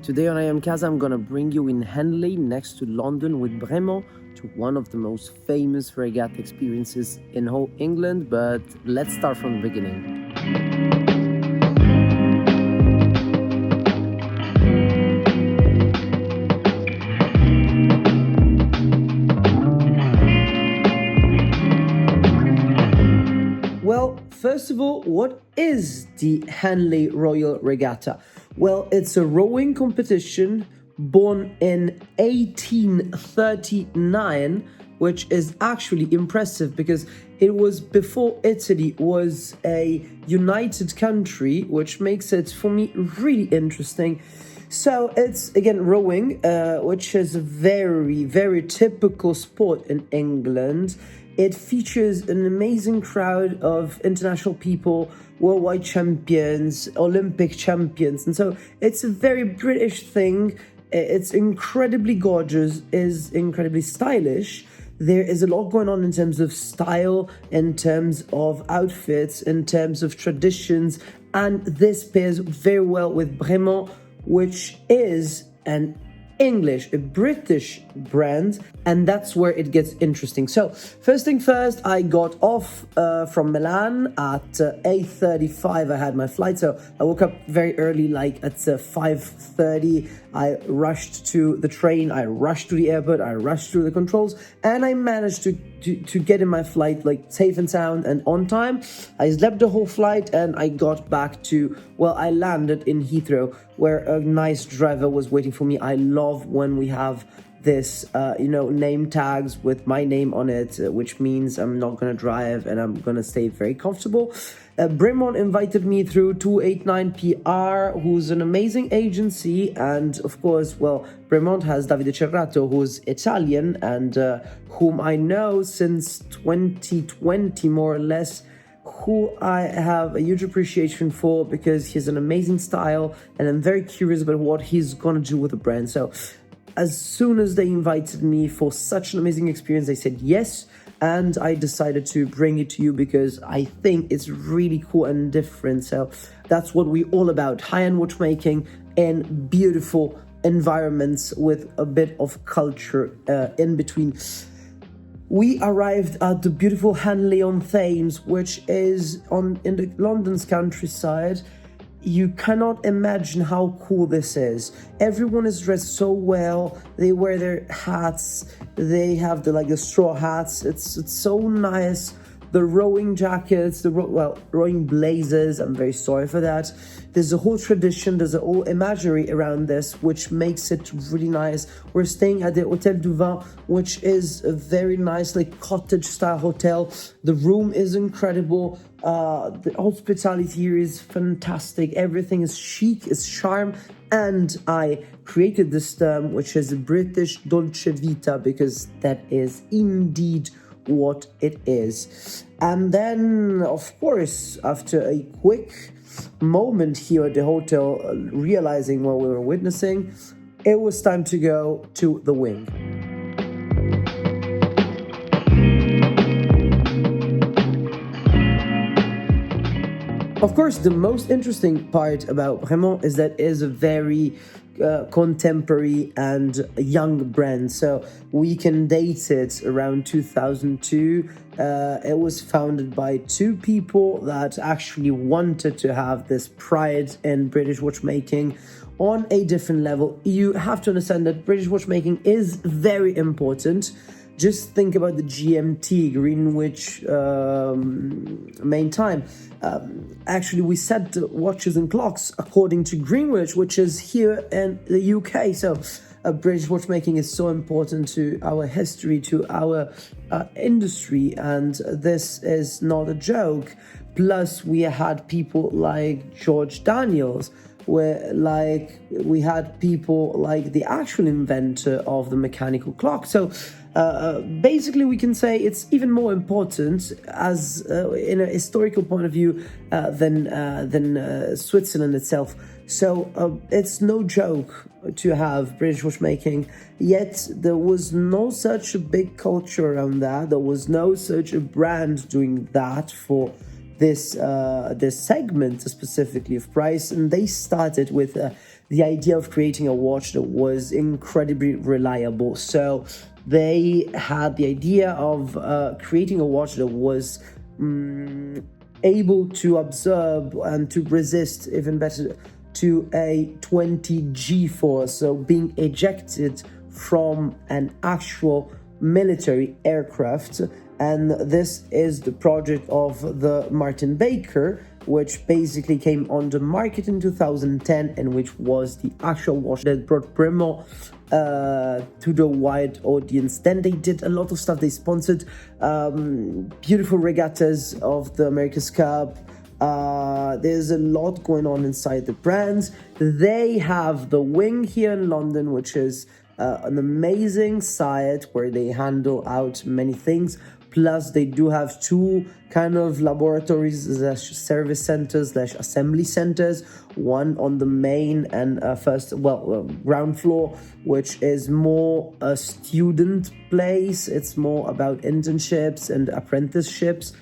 Today on I Am Casa, I'm gonna bring you in Henley, next to London, with Bremont, to one of the most famous regatta experiences in whole England. But let's start from the beginning. Well, first of all, what is the Henley Royal Regatta? Well, it's a rowing competition born in 1839, which is actually impressive because it was before Italy was a united country, which makes it, for me, really interesting. So it's again rowing, which is a very, very typical sport in England. It features an amazing crowd of international people, worldwide champions, Olympic champions. And so it's a very British thing. It's incredibly gorgeous, is incredibly stylish. There is a lot going on in terms of style, in terms of outfits, in terms of traditions. And this pairs very well with Bremont, which is an English, a British brand, and that's where it gets interesting. So first thing first, I got off from Milan at 8:35. I had my flight, so I woke up very early, like at 5:30. I rushed to the train, I rushed to the airport, I rushed through the controls, and I managed to get in my flight like safe and sound and on time. I slept the whole flight and I got back to, well, I landed in Heathrow, where a nice driver was waiting for me. I love when we have this, name tags with my name on it, which means I'm not gonna drive and I'm gonna stay very comfortable. Bremont invited me through 289PR, who's an amazing agency, and of course, well, Bremont has Davide Cerrato, who's Italian and whom I know since 2020, more or less, who I have a huge appreciation for because he's an amazing style, and I'm very curious about what he's gonna do with the brand. So as soon as they invited me for such an amazing experience, I said yes, and I decided to bring it to you because I think it's really cool and different. So that's what we're all about: high-end watchmaking in beautiful environments with a bit of culture in between. We arrived at the beautiful Henley-on-Thames, which is in the London's countryside. You cannot imagine how cool this is. Everyone is dressed so well. They wear their hats. They have the straw hats. It's so nice. The rowing jackets, rowing blazers. I'm very sorry for that. There's a whole tradition. There's a whole imagery around this, which makes it really nice. We're staying at the Hôtel du Vin, which is a very nice, cottage-style hotel. The room is incredible. The hospitality here is fantastic. Everything is chic, is charm, and I created this term, which is British Dolce Vita, because that is indeed what it is. And then, of course, after a quick moment here at the hotel, realizing what we were witnessing, it was time to go to the wing. Of course, the most interesting part about Bremont is that it is a very contemporary and young brand. So we can date it around 2002. It was founded by two people that actually wanted to have this pride in British watchmaking on a different level. You have to understand that British watchmaking is very important. Just think about the GMT, Greenwich Main Time. Actually, we set the watches and clocks according to Greenwich, which is here in the UK. So British watchmaking is so important to our history, to our industry, and this is not a joke. Plus, we had people like George Daniels, we had people like the actual inventor of the mechanical clock. So basically, we can say it's even more important as in a historical point of view than Switzerland itself. So it's no joke to have British watchmaking, yet there was no such a big culture around that. There was no such a brand doing that for this segment specifically of price, and they started with the idea of creating a watch that was incredibly reliable. So they had the idea of creating a watch that was able to absorb and to resist, even better, to a 20 G-force, so being ejected from an actual military aircraft. And this is the project of the Martin Baker, which basically came on the market in 2010, and which was the actual watch that brought Bremont to the wide audience. Then they did a lot of stuff. They sponsored beautiful regattas of the America's Cup. There's a lot going on inside the brands. They have the Wing here in London, which is an amazing site where they handle out many things. Plus, they do have two kind of laboratories / service centers / assembly centers. One on the main and ground floor, which is more a student place. It's more about internships and apprenticeships.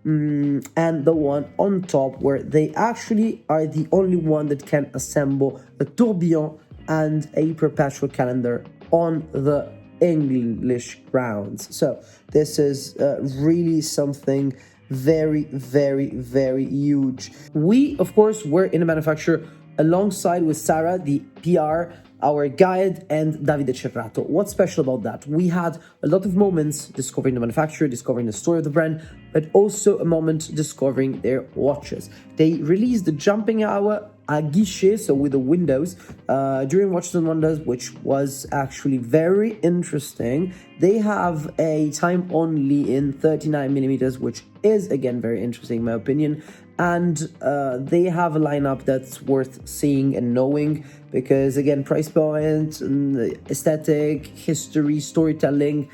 And the one on top, where they actually are the only one that can assemble a tourbillon and a perpetual calendar on the English grounds. So this is really something very, very, very huge. We, of course, were in the manufacturer alongside with Sarah, the PR, our guide, and Davide Cerrato. What's special about that? We had a lot of moments discovering the manufacturer, discovering the story of the brand, but also a moment discovering their watches. They released the Jumping Hour à guichet, so with the windows, during Watches and Wonders, which was actually very interesting. They have a time only in 39 millimeters, which is again very interesting in my opinion. And they have a lineup that's worth seeing and knowing, because again, price point, aesthetic, history, storytelling,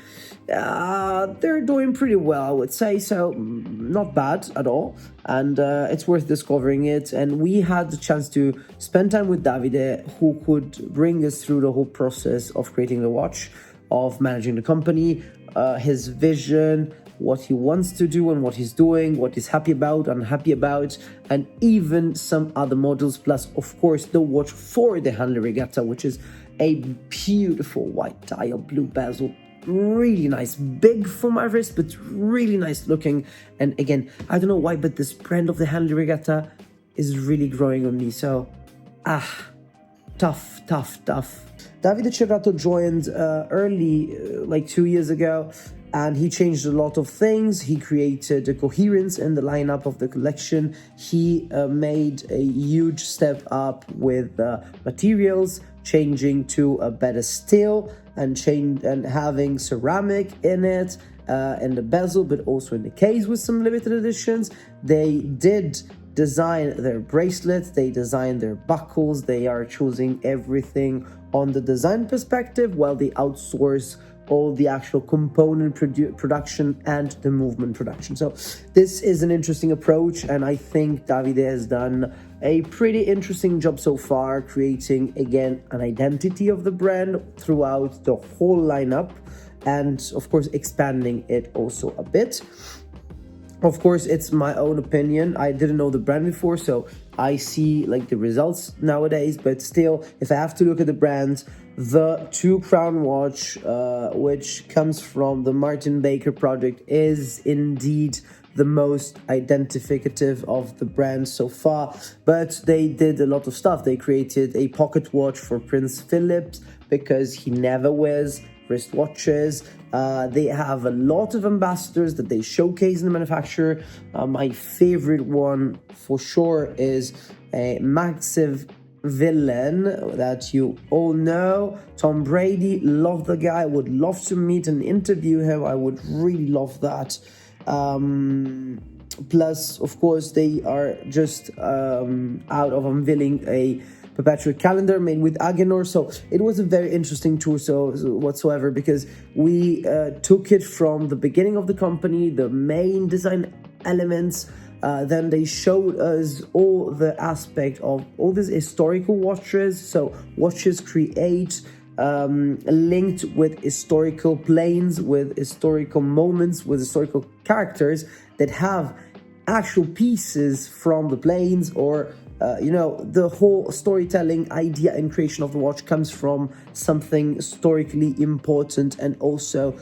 they're doing pretty well, I would say. So not bad at all, and it's worth discovering it. And we had the chance to spend time with Davide, who could bring us through the whole process of creating the watch, of managing the company, his vision, what he wants to do and what he's doing, what he's happy about, unhappy about, and even some other models, plus of course the watch for the Handley Regatta, which is a beautiful white dial, blue bezel, really nice, big for my wrist, but really nice looking. And again, I don't know why, but this brand of the Handley Regatta is really growing on me. So tough. Davide Cerrato joined early, like 2 years ago, and he changed a lot of things. He created a coherence in the lineup of the collection. He made a huge step up with materials, changing to a better steel and having ceramic in it, in the bezel, but also in the case with some limited editions. They did design their bracelets, they designed their buckles. They are choosing everything on the design perspective, while they outsource all the actual component production and the movement production. So this is an interesting approach, and I think Davide has done a pretty interesting job so far, creating again an identity of the brand throughout the whole lineup, and of course expanding it also a bit. Of course, it's my own opinion. I didn't know the brand before, so I see like the results nowadays. But still, if I have to look at the brands, the Two Crown watch, which comes from the Martin Baker project, is indeed the most identificative of the brand so far. But they did a lot of stuff. They created a pocket watch for Prince Philip, because he never wears wristwatches. They have a lot of ambassadors that they showcase in the manufacturer. My favorite one for sure is Maxiv Villain, that you all know. Tom Brady, love the guy, would love to meet and interview him. I would really love that. Plus, of course, they are just out of unveiling a perpetual calendar made with Agenor. So it was a very interesting tour whatsoever, because we took it from the beginning of the company, the main design elements. Then they showed us all the aspect of all these historical watches. So watches create linked with historical planes, with historical moments, with historical characters that have actual pieces from the planes or the whole storytelling idea and creation of the watch comes from something historically important and also,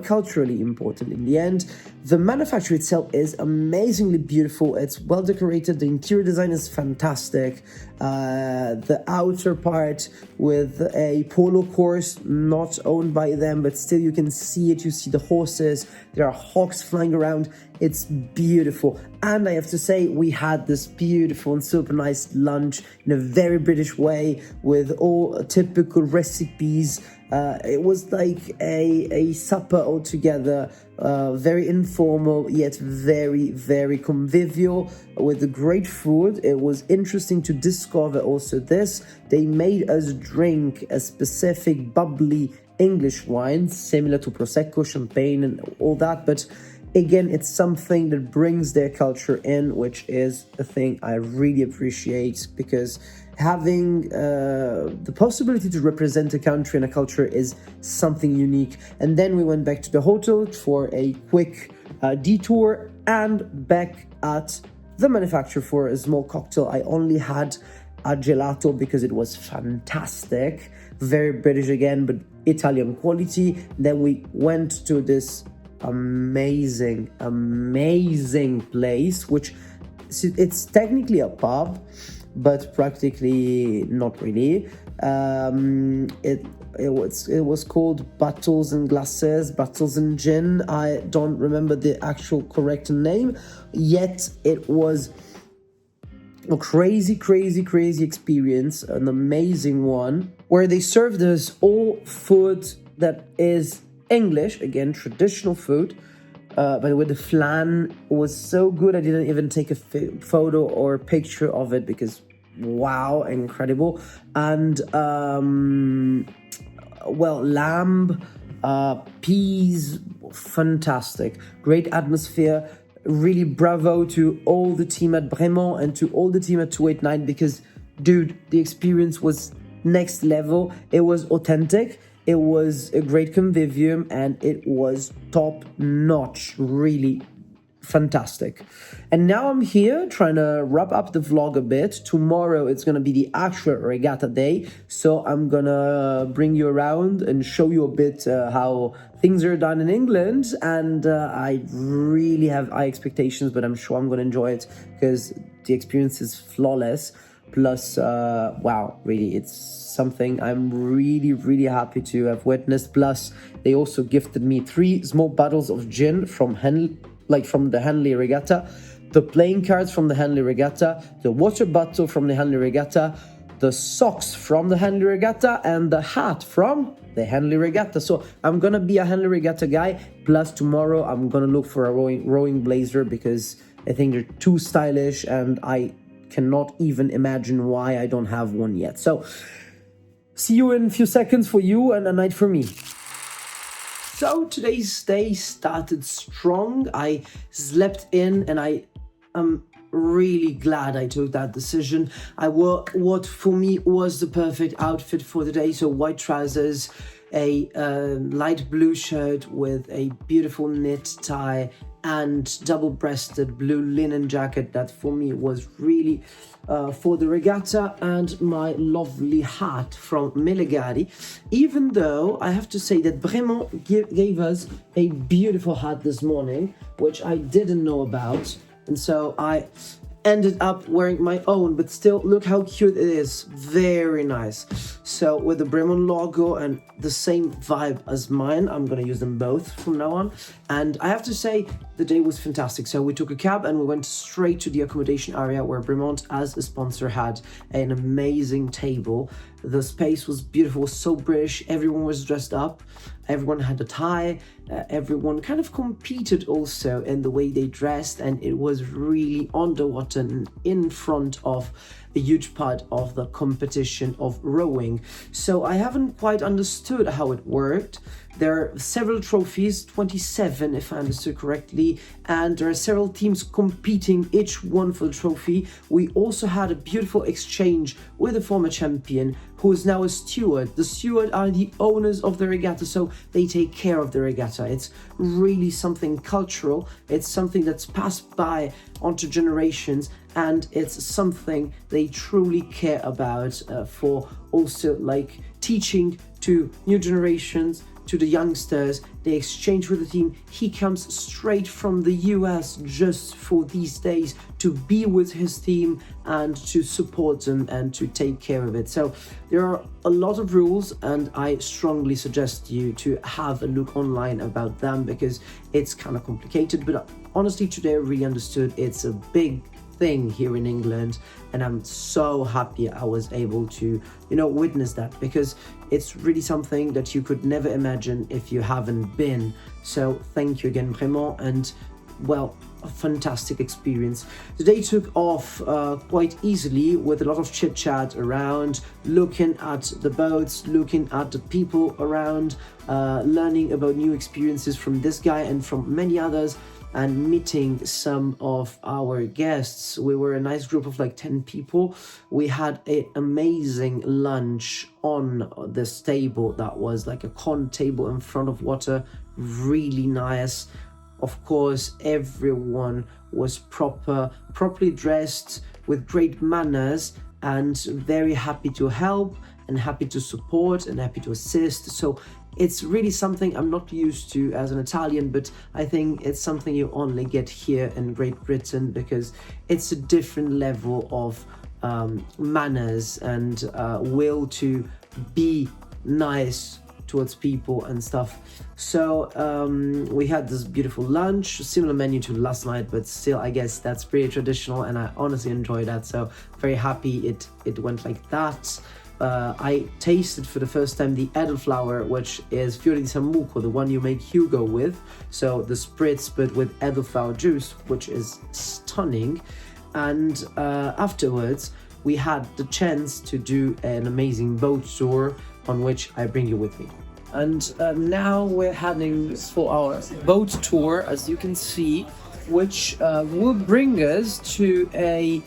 culturally important in the end. The manufacture itself is amazingly beautiful. It's well decorated. The interior design is fantastic. The outer part with a polo course, not owned by them, but still you can see it. You see the horses. There are hawks flying around. It's beautiful. And I have to say, we had this beautiful and super nice lunch in a very British way with all typical recipes. It was like a supper altogether, very informal, yet very, very convivial with great food. It was interesting to discover also this. They made us drink a specific bubbly English wine, similar to Prosecco, Champagne, and all that, but again, it's something that brings their culture in, which is a thing I really appreciate, because having the possibility to represent a country and a culture is something unique. And then we went back to the hotel for a quick detour and back at the manufacturer for a small cocktail. I only had a gelato because it was fantastic, very British again, but Italian quality. Then we went to this amazing place, which it's technically a pub, but practically not really. It was called Bottles and Glasses, Bottles and Gin. I don't remember the actual correct name, yet it was a crazy experience, an amazing one, where they served us all food that is English, again, traditional food. By the way, the flan was so good, I didn't even take a photo or picture of it because, wow, incredible. And, lamb, peas, fantastic. Great atmosphere. Really bravo to all the team at Bremont and to all the team at 289 because, dude, the experience was next level. It was authentic. It was a great convivium and it was top notch, really fantastic. And now I'm here trying to wrap up the vlog a bit. Tomorrow it's going to be the actual regatta day. So I'm going to bring you around and show you a bit how things are done in England. And I really have high expectations, but I'm sure I'm going to enjoy it because the experience is flawless. Plus, wow, really, it's something I'm really happy to have witnessed. Plus, they also gifted me 3 small bottles of gin from the Henley Regatta, the playing cards from the Henley Regatta, the water bottle from the Henley Regatta, the socks from the Henley Regatta, and the hat from the Henley Regatta. So I'm gonna be a Henley Regatta guy. Plus, tomorrow I'm gonna look for a rowing blazer because I think they're too stylish and I cannot even imagine why I don't have one yet. So see you in a few seconds for you and a night for me. So today's day started strong. I slept in and I am really glad I took that decision. I wore what for me was the perfect outfit for the day. So white trousers, a light blue shirt with a beautiful knit tie and double-breasted blue linen jacket that for me was really for the regatta, and my lovely hat from Melegari. Even though I have to say that Bremont gave us a beautiful hat this morning, which I didn't know about, and so I ended up wearing my own, but still look how cute it is. Very nice. So with the Bremont logo and the same vibe as mine, I'm gonna use them both from now on. And I have to say the day was fantastic. So we took a cab and we went straight to the accommodation area where Bremont as a sponsor had an amazing table. The space was beautiful, so British. Everyone was dressed up, everyone had a tie, everyone kind of competed also in the way they dressed, and it was really underwater and in front of a huge part of the competition of rowing. So I haven't quite understood how it worked, There are several trophies, 27 if I understood correctly, and there are several teams competing, each one for the trophy. We also had a beautiful exchange with a former champion who is now a steward. The steward are the owners of the regatta, so they take care of the regatta. It's really something cultural. It's something that's passed by onto generations, and it's something they truly care about for also like teaching to new generations, to the youngsters. They exchange with the team. He comes straight from the US just for these days to be with his team and to support them and to take care of it. So there are a lot of rules, and I strongly suggest you to have a look online about them because it's kind of complicated, but honestly today I really understood it's a big thing here in England, and I'm so happy I was able to witness that, because it's really something that you could never imagine if you haven't been. So thank you again, Vraiment, and well, a fantastic experience. The day took off quite easily with a lot of chit chat around, looking at the boats, looking at the people around, learning about new experiences from this guy and from many others, and meeting some of our guests. We were a nice group of like 10 people. We had an amazing lunch on this table that was like a con table in front of water, really nice. Of course, everyone was properly dressed with great manners and very happy to help and happy to support and happy to assist. So it's really something I'm not used to as an Italian, but I think it's something you only get here in Great Britain because it's a different level of manners and will to be nice towards people and stuff. So we had this beautiful lunch, similar menu to last night, but still I guess that's pretty traditional, and I honestly enjoyed that. So very happy it went like that. I tasted for the first time the Edelflower, which is Fiori di Sambuco, the one you make Hugo with. So the spritz, but with Edelflower juice, which is stunning. And afterwards, we had the chance to do an amazing boat tour, on which I bring you with me. And now we're heading for our boat tour, as you can see, which will bring us to a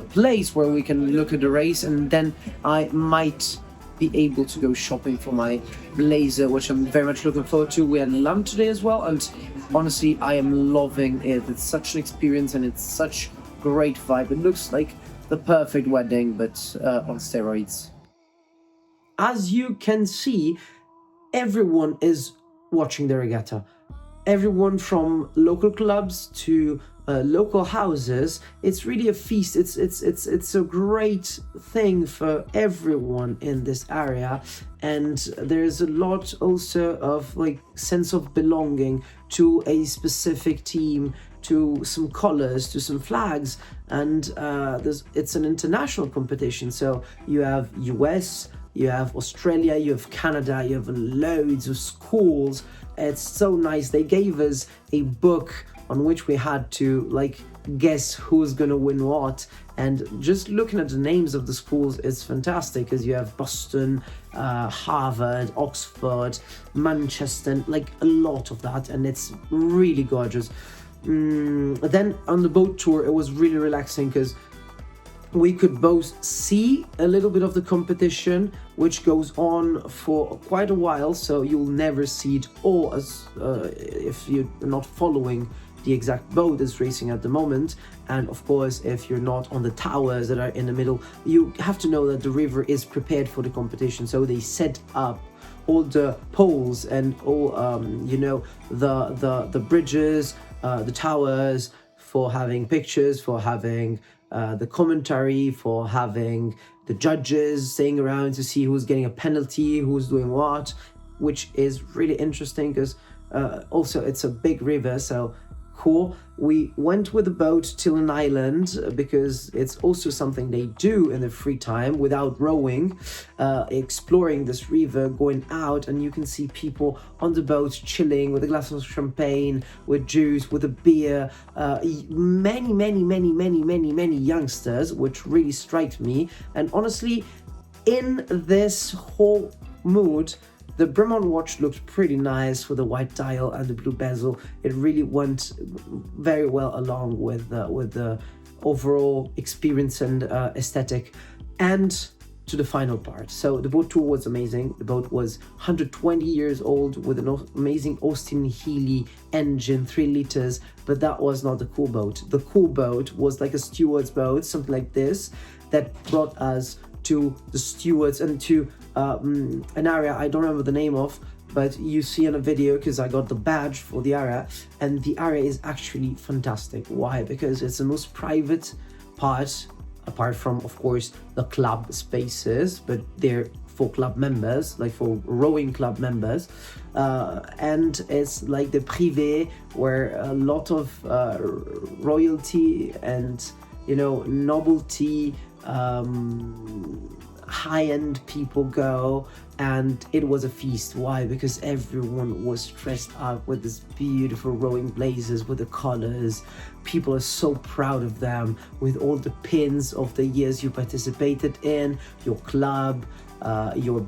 place where we can look at the race, and then I might be able to go shopping for my blazer, which I'm very much looking forward to. We had lamb today as well, and honestly I am loving it. It's such an experience and it's such great vibe. It looks like the perfect wedding, but on steroids. As you can see, everyone is watching the regatta. Everyone from local clubs to local houses. It's really a feast. It's a great thing for everyone in this area, and there's a lot also of like sense of belonging to a specific team, to some colors, to some flags, and it's an international competition. So you have US, you have Australia, you have Canada, you have loads of schools. It's so nice. They gave us a book on which we had to like guess who's gonna win what, and just looking at the names of the schools is fantastic, because you have Boston, Harvard, Oxford, Manchester, like a lot of that, and it's really gorgeous. Then on the boat tour it was really relaxing because we could both see a little bit of the competition, which goes on for quite a while, so you'll never see it all as if you're not following the exact boat that's racing at the moment. And of course, if you're not on the towers that are in the middle, you have to know that the river is prepared for the competition, so they set up all the poles and all the bridges, the towers, for having pictures, for having the commentary, for having the judges staying around to see who's getting a penalty, who's doing what, which is really interesting because also it's a big river, so cool. We went with the boat till an island because it's also something they do in their free time without rowing, exploring this river, going out, and you can see people on the boat chilling with a glass of champagne, with juice, with a beer, many youngsters, which really striked me. And honestly, in this whole mood, The Bremont watch looked pretty nice with the white dial and the blue bezel. It really went very well along with the overall experience and aesthetic. And to the final part. So the boat tour was amazing. The boat was 120 years old with an amazing Austin Healey engine, 3 liters, but that was not the cool boat. The cool boat was like a steward's boat, something like this, that brought us to the stewards and to an area I don't remember the name of, but you see on a video because I got the badge for the area, and the area is actually fantastic. Why? Because it's the most private part, apart from, of course, the club spaces, but they're for club members, like for rowing club members. And it's like the privé, where a lot of royalty and, novelty, high-end people go, and it was a feast. Why? Because everyone was dressed up with this beautiful rowing blazers with the colors. People are so proud of them, with all the pins of the years you participated in, your club, your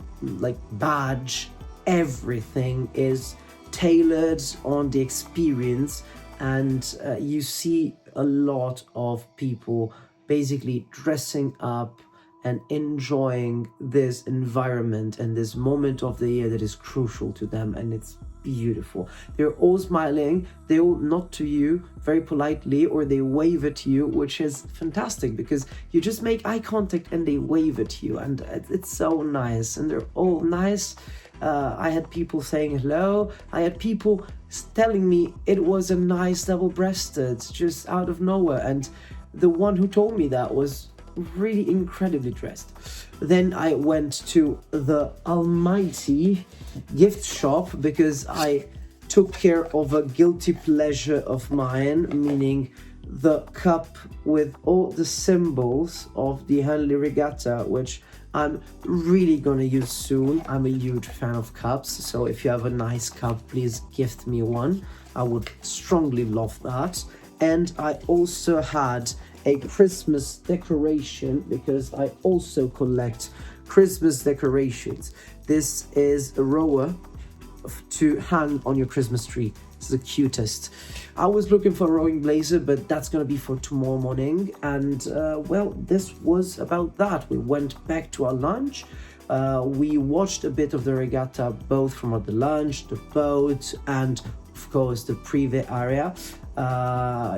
badge. Everything is tailored on the experience, and you see a lot of people basically dressing up and enjoying this environment and this moment of the year that is crucial to them, and it's beautiful. They're all smiling, they all nod to you very politely, or they wave at you, which is fantastic because you just make eye contact and they wave at you, and it's so nice, and they're all nice. I had people saying hello, I had people telling me it was a nice double-breasted just out of nowhere, and the one who told me that was really incredibly dressed. Then I went to the almighty gift shop because I took care of a guilty pleasure of mine, meaning the cup with all the symbols of the Henley Regatta, which I'm really gonna use soon. I'm a huge fan of cups, so if you have a nice cup, please gift me one. I would strongly love that. And I also had a Christmas decoration because I also collect Christmas decorations. This is a rower to hang on your Christmas tree. It's the cutest. I was looking for a rowing blazer, but that's gonna be for tomorrow morning. And this was about that. We went back to our lunch. We watched a bit of the regatta, both from the lunch, the boat, and of course the privé area.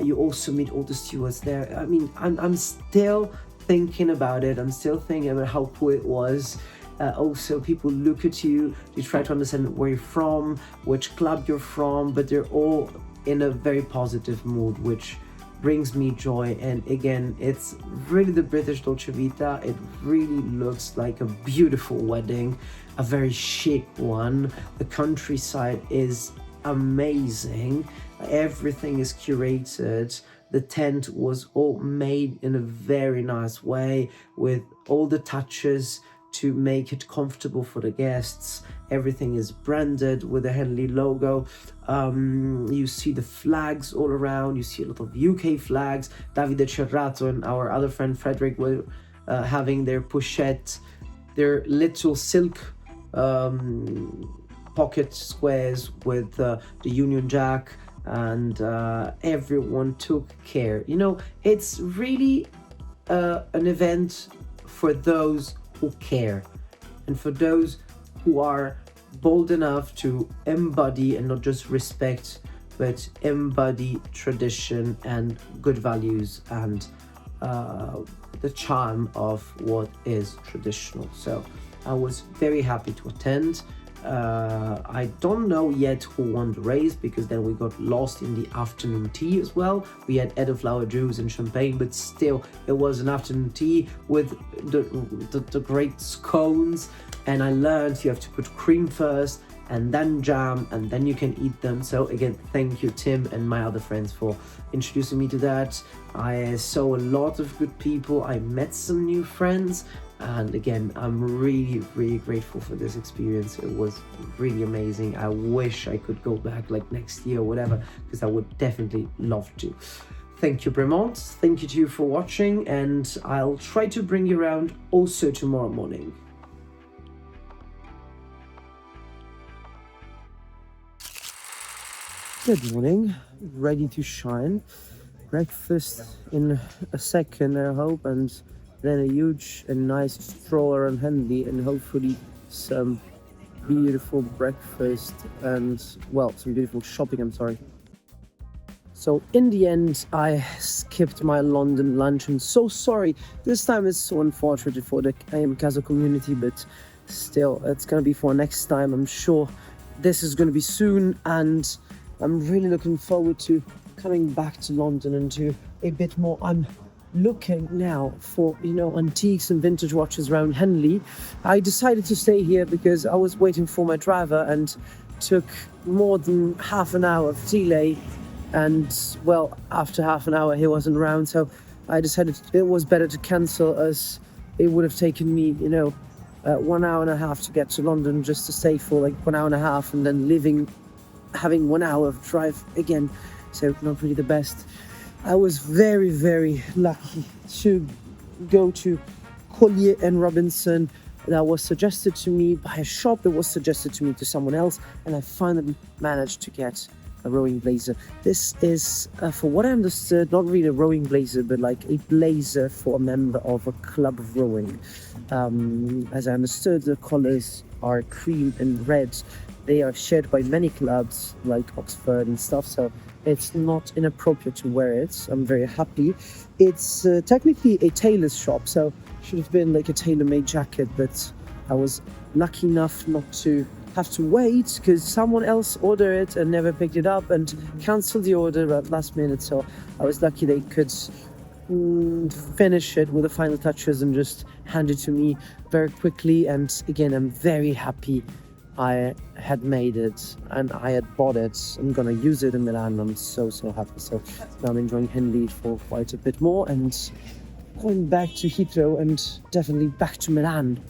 You also meet all the stewards there. I mean, I'm still thinking about it. I'm still thinking about how cool it was. Also, people look at you, they try to understand where you're from, which club you're from, but they're all in a very positive mood, which brings me joy. And again, it's really the British Dolce Vita. It really looks like a beautiful wedding, a very chic one. The countryside is amazing. Everything is curated. The tent was all made in a very nice way with all the touches to make it comfortable for the guests. Everything is branded with the Henley logo. You see the flags all around. You see a lot of UK flags. Davide Cerrato and our other friend Frederick were having their pochette, their little silk pocket squares with the Union Jack, and everyone took care. It's really an event for those who care, and for those who are bold enough to embody and not just respect, but embody tradition and good values and the charm of what is traditional. So I was very happy to attend. I don't know yet who won the race, because then we got lost in the afternoon tea as well. We had elderflower juice and champagne, but still it was an afternoon tea with the great scones, and I learned you have to put cream first and then jam, and then you can eat them. So again, thank you Tim and my other friends for introducing me to that. I saw a lot of good people, I met some new friends, and again, I'm really, really grateful for this experience. It was really amazing. I wish I could go back like next year or whatever, because I would definitely love to. Thank you, Bremont. Thank you to you for watching, and I'll try to bring you around also tomorrow morning. Good morning, ready to shine. Breakfast in a second, I hope, and then a huge and nice stroller on Henley, and hopefully some beautiful breakfast and, well, some beautiful shopping. I'm sorry. So in the end, I skipped my London lunch. I'm so sorry. This time is so unfortunate for the AM Casa community, but still, it's gonna be for next time. I'm sure this is gonna be soon, and I'm really looking forward to coming back to London and to a bit more. I'm looking now for, antiques and vintage watches around Henley. I decided to stay here because I was waiting for my driver and took more than half an hour of delay, and well, after half an hour he wasn't around, so I decided it was better to cancel, as it would have taken me 1 hour and a half to get to London, just to stay for like 1 hour and a half and then having 1 hour of drive again, so not really the best. I was very, very lucky to go to Collier and Robinson. That was suggested to me by a shop that was suggested to me to someone else, and I finally managed to get a rowing blazer. This is, for what I understood, not really a rowing blazer, but like a blazer for a member of a club of rowing. As I understood, the colors are cream and red. They are shared by many clubs like Oxford and stuff, so it's not inappropriate to wear it. I'm very happy. It's technically a tailor's shop, so should have been like a tailor-made jacket, but I was lucky enough not to have to wait because someone else ordered it and never picked it up and cancelled the order at last minute. So I was lucky they could finish it with the final touches and just hand it to me very quickly. And again, I'm very happy I had made it and I had bought it. I'm gonna use it in Milan. I'm so happy. So now I'm enjoying Henley for quite a bit more and going back to Heathrow and definitely back to Milan.